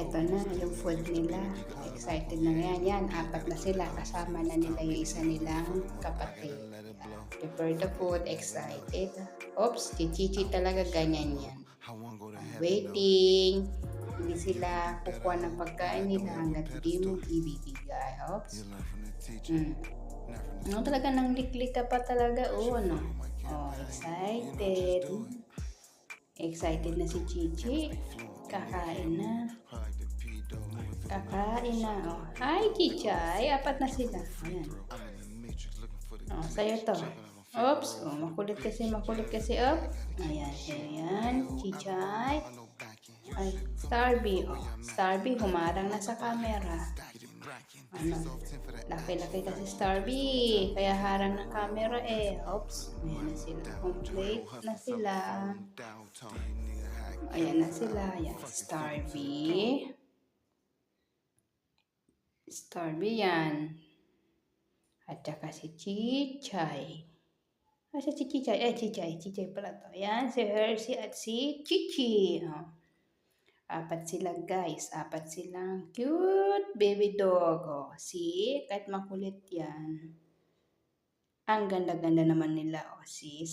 Ito na yung food nila. Excited na yan. Yan, apat na sila. Kasama na nila yung isa nilang kapatid. Prepare the food. Excited. Oops, chichichi talaga ganyan yan. Waiting. Hindi sila kukuha ng pagkain nila hanggat di mo ibibigay. Oops. Ano talaga nang liklik ka pa talaga. Oh, ano? Oh, excited. Excited na si Chichi. Kakain na. Kakain na. Oh. Hi, Chichay. Apat na sila. Ayan. Oh, sa'yo to. Oops. Oh, makulit kasi. Oh. Ayan. Ayan. Chichay. Ay, Starby. Oh, Starby, humarang na sa camera. Ano? Laki-laki kasi Starby. Kaya harang ng camera eh. Oops. Ayan na sila. Complete na sila. Ayan na sila. Ayan. Starby. Starby yan. At saka si Chichay. Asa si Chichay? Chichay pala to. Ayan, si Hershey at si Chichi. Oh. Apat sila guys. Apat silang cute baby dog. Oh, see? Kahit makulit yan. Ang ganda-ganda naman nila. Oh, see?